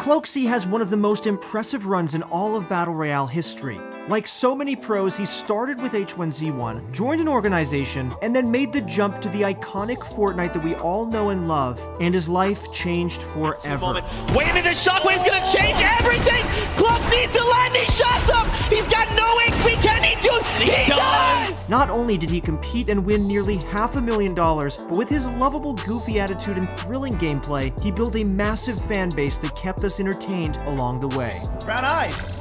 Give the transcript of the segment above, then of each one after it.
Cloakzy has one of the most impressive runs in all of Battle Royale history. Like so many pros, he started with H1Z1, joined an organization, and then made the jump to the iconic Fortnite that we all know and love, and his life changed forever. Wait a minute, this shockwave's gonna change everything! Cloak needs to line these shots up! He's got no HP, can he do it? He does! Not only did he compete and win nearly $500,000, but with his lovable, goofy attitude and thrilling gameplay, he built a massive fan base that kept us entertained along the way. Brown eyes!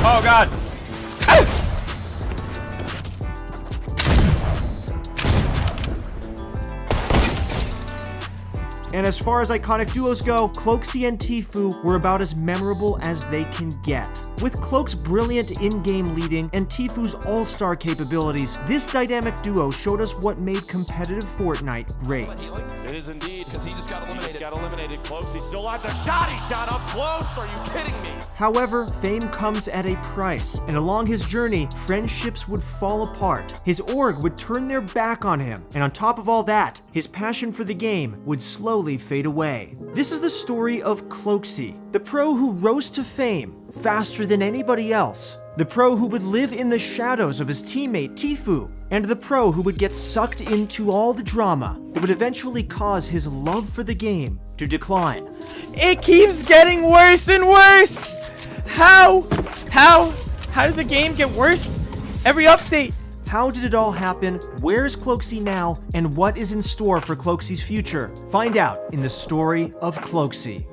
Oh god! And as far as iconic duos go, Cloakzy and Tfue were about as memorable as they can get. With Cloak's brilliant in-game leading and Tfue's all-star capabilities, this dynamic duo showed us what made competitive Fortnite great. It is indeed, because he just got eliminated. Cloakzy still at the shot. He shot up close. Are you kidding me? However, fame comes at a price, and along his journey, friendships would fall apart. His org would turn their back on him, and on top of all that, his passion for the game would slowly fade away. This is the story of Cloakzy, the pro who rose to fame faster than anybody else, the pro who would live in the shadows of his teammate Tfue, and the pro who would get sucked into all the drama that would eventually cause his love for the game to decline. It keeps getting worse and worse! How does the game get worse every update? How did it all happen? Where's Cloakzy now? And what is in store for Cloakzy's future? Find out in the story of Cloakzy.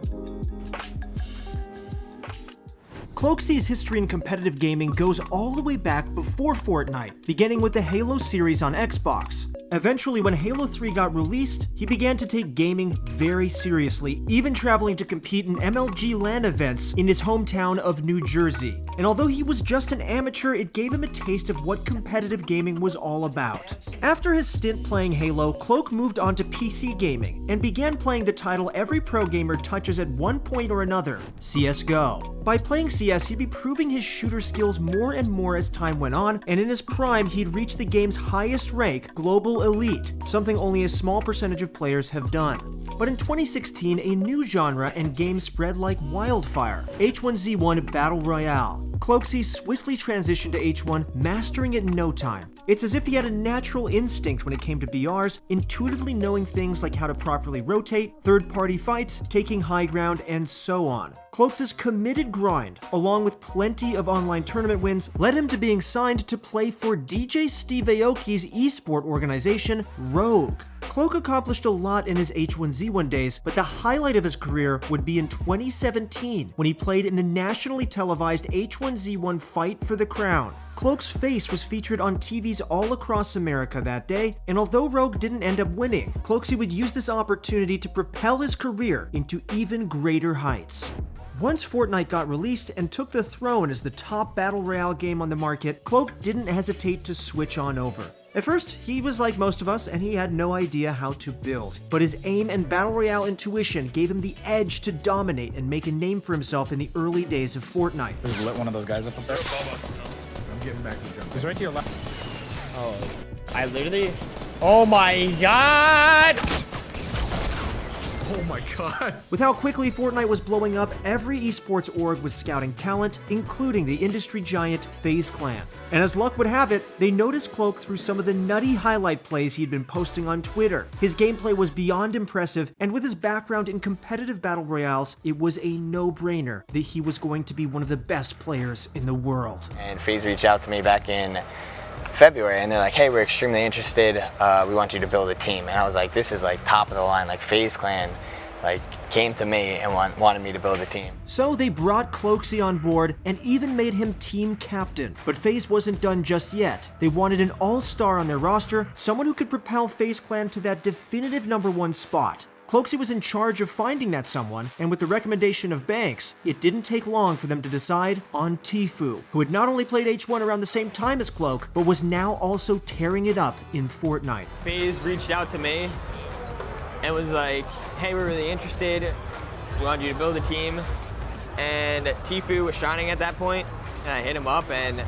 Cloakzy's history in competitive gaming goes all the way back before Fortnite, beginning with the Halo series on Xbox. Eventually, when Halo 3 got released, he began to take gaming very seriously, even traveling to compete in MLG LAN events in his hometown of New Jersey. And although he was just an amateur, it gave him a taste of what competitive gaming was all about. After his stint playing Halo, Cloak moved on to PC gaming and began playing the title every pro gamer touches at one point or another, CSGO. By playing CS, he'd be proving his shooter skills more and more as time went on, and in his prime, he'd reach the game's highest rank, Global Elite, something only a small percentage of players have done. But in 2016, a new genre and game spread like wildfire, H1Z1 Battle Royale. Cloakzy swiftly transitioned to H1, mastering it in no time. It's as if he had a natural instinct when it came to BRs, intuitively knowing things like how to properly rotate, third-party fights, taking high ground, and so on. Cloakzy's committed grind, along with plenty of online tournament wins, led him to being signed to play for DJ Steve Aoki's eSport organization, Rogue. Cloak accomplished a lot in his H1Z1 days, but the highlight of his career would be in 2017, when he played in the nationally televised H1Z1 Fight for the Crown. Cloak's face was featured on TVs all across America that day, and although Rogue didn't end up winning, Cloakzy would use this opportunity to propel his career into even greater heights. Once Fortnite got released and took the throne as the top Battle Royale game on the market, Cloak didn't hesitate to switch on over. At first, he was like most of us and he had no idea how to build, but his aim and Battle Royale intuition gave him the edge to dominate and make a name for himself in the early days of Fortnite. Just lit one of those guys up there. I'm getting back to the jump. He's right to your left. Oh, I literally... Oh my god! Oh my god. With how quickly Fortnite was blowing up, every esports org was scouting talent, including the industry giant FaZe Clan. And as luck would have it, they noticed Cloak through some of the nutty highlight plays he'd been posting on Twitter. His gameplay was beyond impressive, and with his background in competitive battle royales, it was a no-brainer that he was going to be one of the best players in the world. And FaZe reached out to me back in February and they're like, hey, we're extremely interested, we want you to build a team. And I was like, this is like top of the line, like FaZe Clan like came to me and wanted me to build a team. So they brought Cloakzy on board and even made him team captain. But FaZe wasn't done just yet. They wanted an all-star on their roster, someone who could propel FaZe Clan to that definitive #1 spot. Cloakzy was in charge of finding that someone, and with the recommendation of Banks, it didn't take long for them to decide on Tfue, who had not only played H1 around the same time as Cloak, but was now also tearing it up in Fortnite. FaZe reached out to me and was like, hey, we're really interested. We want you to build a team. and Tfue was shining at that point, and I hit him up, and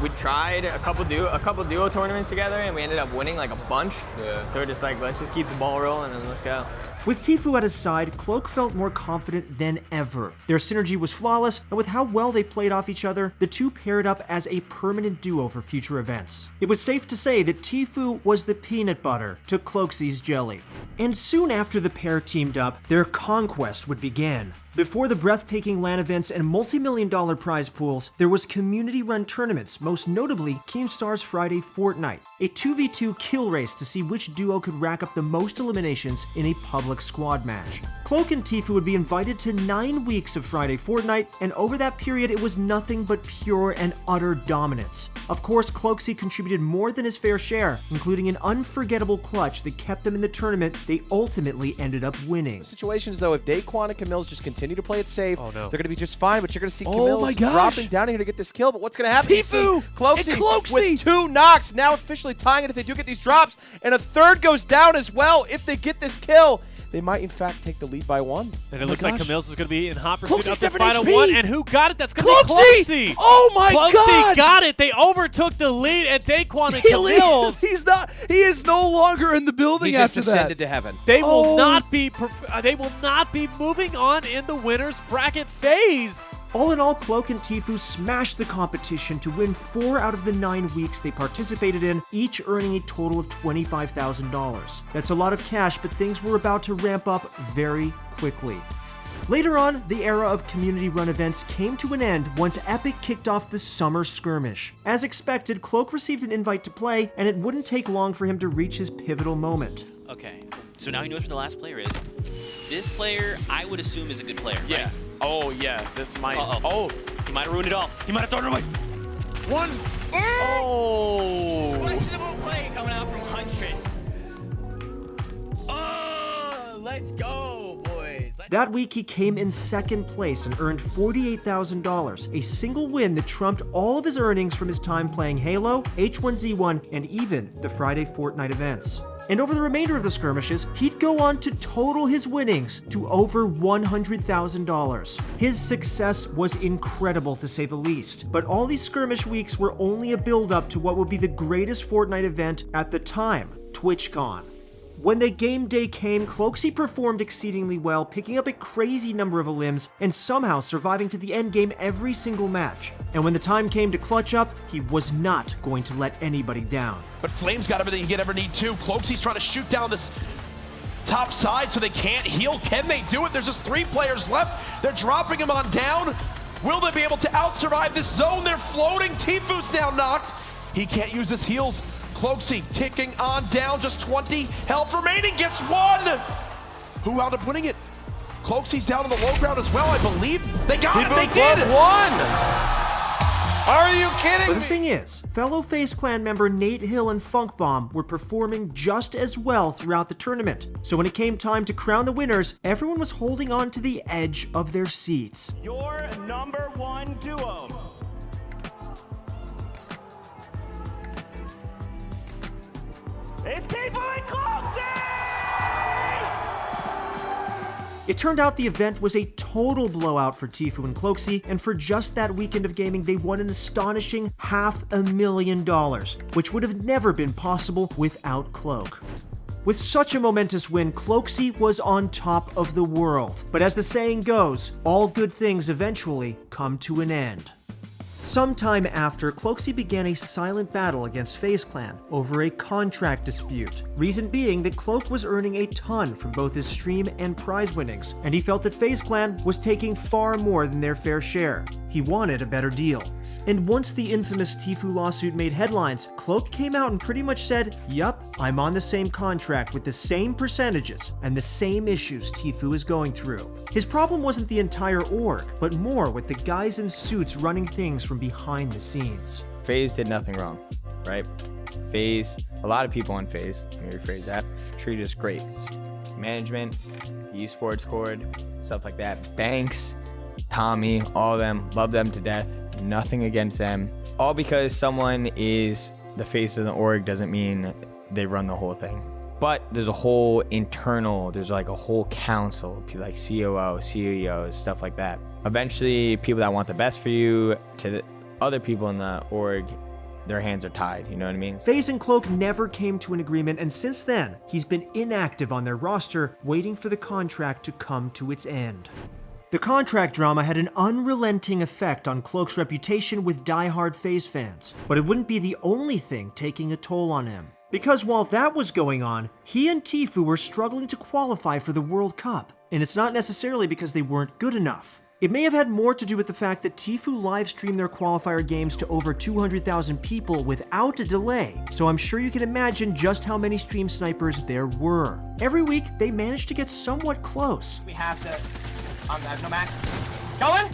we tried a couple duo tournaments together, and we ended up winning like a bunch. Yeah. So we're just like, let's just keep the ball rolling and let's go. With Tfue at his side, Cloak felt more confident than ever. Their synergy was flawless, and with how well they played off each other, the two paired up as a permanent duo for future events. It was safe to say that Tfue was the peanut butter to Cloakzy's jelly. And soon after the pair teamed up, their conquest would begin. Before the breathtaking LAN events and multi-million-dollar prize pools, there was community-run tournaments, most notably Keemstar's Friday Fortnite, a 2v2 kill race to see which duo could rack up the most eliminations in a public squad match. Cloak and Tfue would be invited to 9 weeks of Friday Fortnite, and over that period it was nothing but pure and utter dominance. Of course, Cloakzy contributed more than his fair share, including an unforgettable clutch that kept them in the tournament they ultimately ended up winning. Situations though, if Daquan and Camille's just continue to play it safe, they're going to be just fine, but you're going to see Oh my Camille's gosh. dropping down here to get this kill, but what's going to happen? Tfue Cloakzy with 2 knocks, now officially tying it if they do get these drops, and a third goes down as well. If they get this kill, they might in fact take the lead by 1. And it looks like Camille's is going to be in hot pursuit Cloakzy's of this 7 final HP. one. And who got it? That's going to be Cloakzy. Oh my Cloakzy god! got it. They overtook the lead, and Daquan and Camille's. He is no longer in the building He just descended to heaven. They will not be. They will not be moving on in the winners bracket phase. All in all, Cloak and Tfue smashed the competition to win 4 out of the 9 weeks they participated in, each earning a total of $25,000. That's a lot of cash, but things were about to ramp up very quickly. Later on, the era of community-run events came to an end once Epic kicked off the Summer Skirmish. As expected, Cloak received an invite to play, and it wouldn't take long for him to reach his pivotal moment. Okay, so now he knows who the last player is. This player, I would assume, is a good player, Yeah. right? Oh, yeah. This might. Oh, he might have ruined it all. He might have thrown it away. One. Oh. Questionable play coming out from Huntress. Oh, let's go, boys. That week, he came in second place and earned $48,000, a single win that trumped all of his earnings from his time playing Halo, H1Z1, and even the Friday Fortnite events. And over the remainder of the skirmishes, he'd go on to total his winnings to over $100,000. His success was incredible to say the least, but all these skirmish weeks were only a build-up to what would be the greatest Fortnite event at the time, TwitchCon. When the game day came, Cloakzy performed exceedingly well, picking up a crazy number of elims and somehow surviving to the end game every single match. And when the time came to clutch up, he was not going to let anybody down. But Flame's got everything he could ever need too. Cloakzy's trying to shoot down this top side so they can't heal. Can they do it? There's just 3 players left. They're dropping him on down. Will they be able to out-survive this zone? They're floating. Tfue's now knocked. He can't use his heals. Cloakzy ticking on down, just 20 health remaining, gets 1! Who wound up winning it? Cloakzy's down on the low ground as well, I believe. They got it, they did! 1! Are you kidding But me? the thing is, fellow FaZe Clan member Nate Hill and Funkbomb were performing just as well throughout the tournament. So when it came time to crown the winners, everyone was holding on to the edge of their seats. Your number 1 duo. It's Tfue and Cloakzy! It turned out the event was a total blowout for Tfue and Cloakzy, and for just that weekend of gaming, they won an astonishing $500,000, which would have never been possible without Cloak. With such a momentous win, Cloakzy was on top of the world. But as the saying goes, all good things eventually come to an end. Sometime after, Cloakzy began a silent battle against FaZe Clan over a contract dispute. Reason being that Cloak was earning a ton from both his stream and prize winnings, and he felt that FaZe Clan was taking far more than their fair share. He wanted a better deal. And once the infamous Tfue lawsuit made headlines, Cloak came out and pretty much said, yup, I'm on the same contract with the same percentages and the same issues Tfue is going through. His problem wasn't the entire org, but more with the guys in suits running things from behind the scenes. FaZe did nothing wrong, right? FaZe, a lot of people on FaZe, let me rephrase that, treated us great. Management, the esports cord, stuff like that. Banks, Tommy, all of them, love them to death. Nothing against them. All because someone is the face of the org doesn't mean they run the whole thing. But there's a whole internal, there's like a whole council, like COO, CEOs, stuff like that. Eventually, people that want the best for you, to the other people in the org, their hands are tied, you know what I mean? FaZe and Cloak never came to an agreement, and since then, he's been inactive on their roster, waiting for the contract to come to its end. The contract drama had an unrelenting effect on Cloak's reputation with die-hard FaZe fans, but it wouldn't be the only thing taking a toll on him. Because while that was going on, he and Tfue were struggling to qualify for the World Cup, and it's not necessarily because they weren't good enough. It may have had more to do with the fact that Tfue live-streamed their qualifier games to over 200,000 people without a delay, so I'm sure you can imagine just how many stream snipers there were. Every week, they managed to get somewhat close. We have to. I have no max. Going?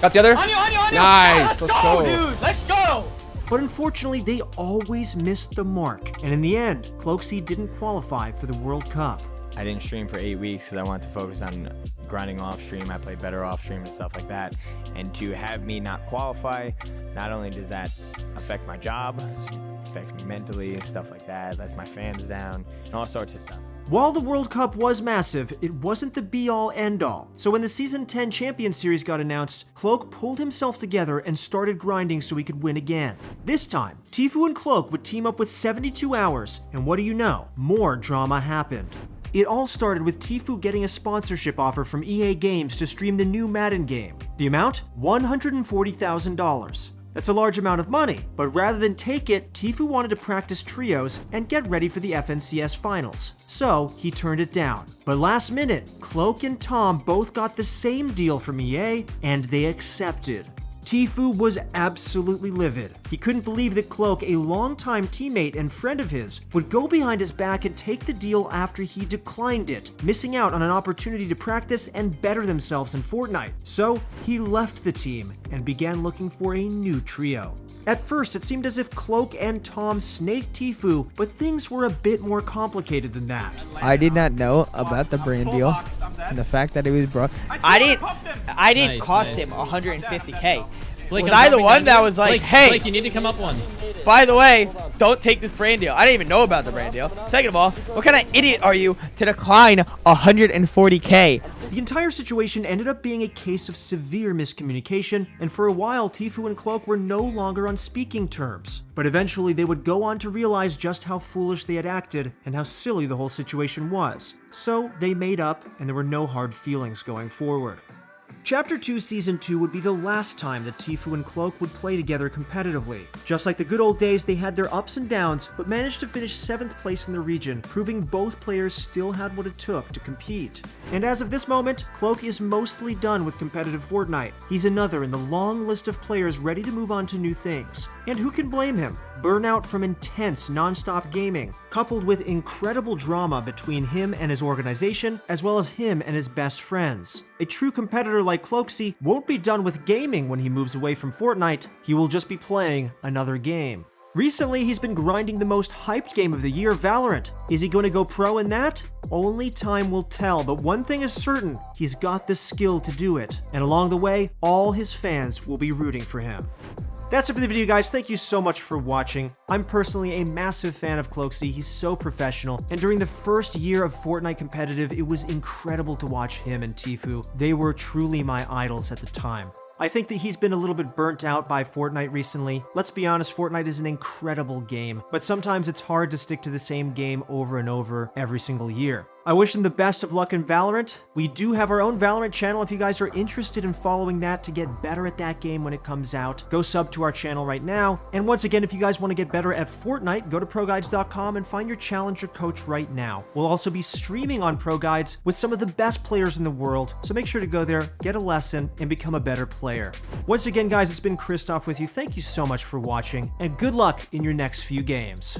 Got the other? On you. Nice, let's go. Dude. Let's go. But unfortunately, they always missed the mark, and in the end, Cloakzy didn't qualify for the World Cup. I didn't stream for 8 weeks because I wanted to focus on grinding off stream. I play better off stream and stuff like that. And to have me not qualify, not only does that affect my job, it affects me mentally and stuff like that, lets my fans down, and all sorts of stuff. While the World Cup was massive, it wasn't the be-all, end-all. So when the Season 10 Champion Series got announced, Cloak pulled himself together and started grinding so he could win again. This time, Tfue and Cloak would team up with 72 Hours, and what do you know? More drama happened. It all started with Tfue getting a sponsorship offer from EA Games to stream the new Madden game. The amount? $140,000. That's a large amount of money, but rather than take it, Tfue wanted to practice trios and get ready for the FNCS finals. So he turned it down. But last minute, Cloak and Tom both got the same deal from EA, and they accepted. Tfue was absolutely livid. He couldn't believe that Cloak, a longtime teammate and friend of his, would go behind his back and take the deal after he declined it, missing out on an opportunity to practice and better themselves in Fortnite. So he left the team and began looking for a new trio. At first, it seemed as if Cloak and Tom snaked Tfue, but things were a bit more complicated than that. I did not know about the brand deal and the fact that it was broke. I didn't cost him 150K. Blake, Was I the one that was like, Blake, hey, Blake, you need to come up one. By the way, don't take this brand deal. I didn't even know about the brand deal. Second of all, what kind of idiot are you to decline 140K? The entire situation ended up being a case of severe miscommunication, and for a while, Tfue and Cloak were no longer on speaking terms. But eventually, they would go on to realize just how foolish they had acted and how silly the whole situation was. So they made up, and there were no hard feelings going forward. Chapter 2 Season 2 would be the last time that Tfue and Cloak would play together competitively. Just like the good old days, they had their ups and downs, but managed to finish 7th place in the region, proving both players still had what it took to compete. And as of this moment, Cloak is mostly done with competitive Fortnite. He's another in the long list of players ready to move on to new things. And who can blame him? Burnout from intense, non-stop gaming, coupled with incredible drama between him and his organization, as well as him and his best friends. A true competitor like Cloakzy won't be done with gaming when he moves away from Fortnite, he will just be playing another game. Recently, he's been grinding the most hyped game of the year, Valorant. Is he going to go pro in that? Only time will tell, but one thing is certain, he's got the skill to do it. And along the way, all his fans will be rooting for him. That's it for the video, guys. Thank you so much for watching. I'm personally a massive fan of Cloakzy. He's so professional. And during the first year of Fortnite competitive, it was incredible to watch him and Tfue. They were truly my idols at the time. I think that he's been a little bit burnt out by Fortnite recently. Let's be honest, Fortnite is an incredible game, but sometimes it's hard to stick to the same game over and over every single year. I wish him the best of luck in Valorant. We do have our own Valorant channel if you guys are interested in following that to get better at that game when it comes out. Go sub to our channel right now. And once again, if you guys want to get better at Fortnite, go to ProGuides.com and find your challenger coach right now. We'll also be streaming on ProGuides with some of the best players in the world, so make sure to go there, get a lesson, and become a better player. Once again, guys, it's been Christoph with you. Thank you so much for watching, and good luck in your next few games.